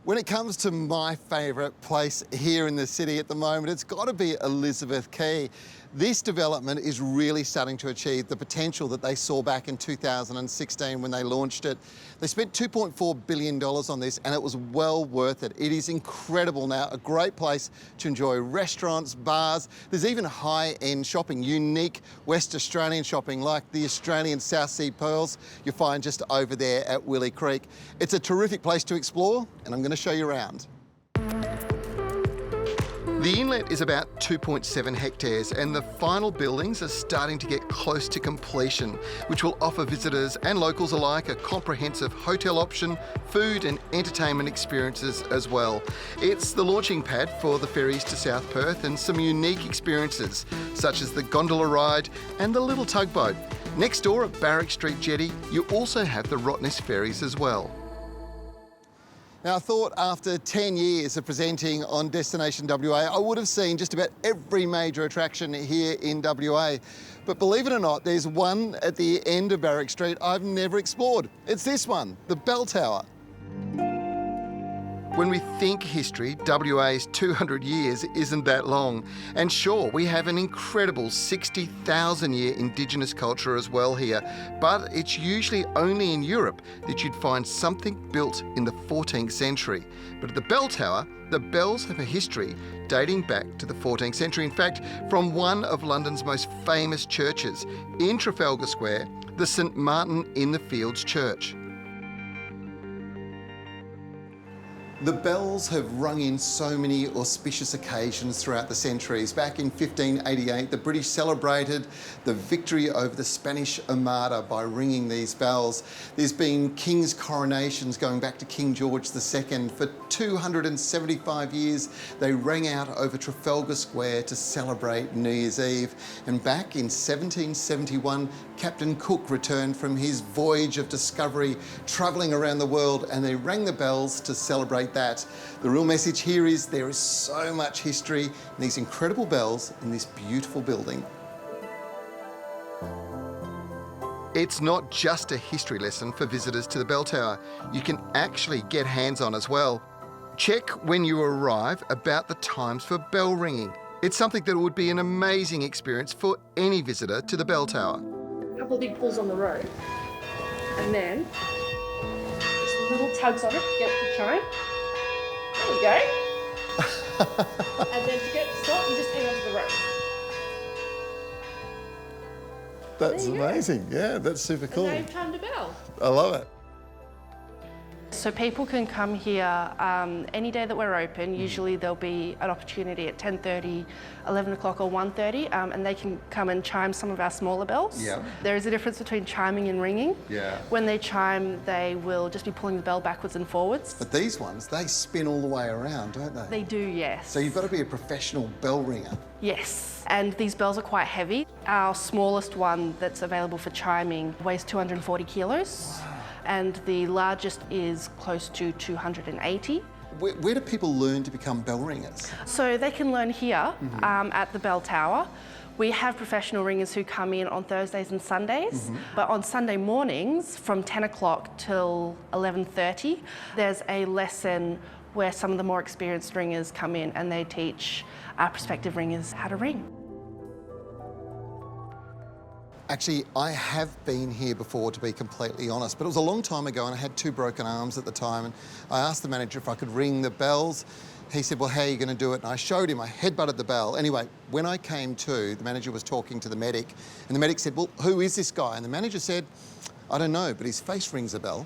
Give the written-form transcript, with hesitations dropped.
When it comes to my favourite place here in the city at the moment, it's got to be Elizabeth Quay. This development is really starting to achieve the potential that they saw back in 2016 when they launched it. They spent $2.4 billion on this and it was well worth it. It is incredible now, a great place to enjoy restaurants, bars. There's even high-end shopping, unique West Australian shopping like the Australian South Sea Pearls you'll find just over there at Willie Creek. It's a terrific place to explore and I'm going to show you around. The inlet is about 2.7 hectares and the final buildings are starting to get close to completion, which will offer visitors and locals alike a comprehensive hotel option, food and entertainment experiences as well. It's the launching pad for the ferries to South Perth and some unique experiences, such as the gondola ride and the little tugboat. Next door at Barrack Street Jetty, you also have the Rottnest ferries as well. Now, I thought after 10 years of presenting on Destination WA, I would have seen just about every major attraction here in WA. But believe it or not, there's one at the end of Barrack Street I've never explored. It's this one, the Bell Tower. When we think history, WA's 200 years isn't that long. And sure, we have an incredible 60,000-year Indigenous culture as well here, but it's usually only in Europe that you'd find something built in the 14th century. But at the Bell Tower, the bells have a history dating back to the 14th century. In fact, from one of London's most famous churches, in Trafalgar Square, the St Martin in the Fields Church. The bells have rung in so many auspicious occasions throughout the centuries. Back in 1588, the British celebrated the victory over the Spanish Armada by ringing these bells. There's been king's coronations going back to King George II. For 275 years, they rang out over Trafalgar Square to celebrate New Year's Eve. And back in 1771, Captain Cook returned from his voyage of discovery, travelling around the world, and they rang the bells to celebrate that. The real message here is there is so much history in these incredible bells in this beautiful building. It's not just a history lesson for visitors to the Bell Tower. You can actually get hands-on as well. Check when you arrive about the times for bell ringing. It's something that would be an amazing experience for any visitor to the Bell Tower. A couple of big pulls on the rope, and then just little tugs on it to get the chime. There you go. And then to get the stop, you just hang onto the rope. That's amazing. Yeah, that's super cool. And now you've timed a bell. I love it. So people can come here any day that we're open. Usually there'll be an opportunity at 10:30, 11 o'clock or 1:30, and they can come and chime some of our smaller bells. Yeah. There is a difference between chiming and ringing. Yeah. When they chime, they will just be pulling the bell backwards and forwards. But these ones, they spin all the way around, don't they? They do, yes. So you've got to be a professional bell ringer. Yes, and these bells are quite heavy. Our smallest one that's available for chiming weighs 240 kilos. Wow. And the largest is close to 280. Where do people learn to become bell ringers? So they can learn here at the Bell Tower. We have professional ringers who come in on Thursdays and Sundays, but on Sunday mornings from 10 o'clock till 11:30, there's a lesson where some of the more experienced ringers come in and they teach our prospective ringers how to ring. Actually, I have been here before, to be completely honest, but it was a long time ago and I had 2 broken arms at the time, and I asked the manager if I could ring the bells. He said, well, how are you going to do it? And I showed him, I headbutted the bell. Anyway, when I came to, the manager was talking to the medic, and the medic said, well, who is this guy? And the manager said, I don't know, but his face rings a bell.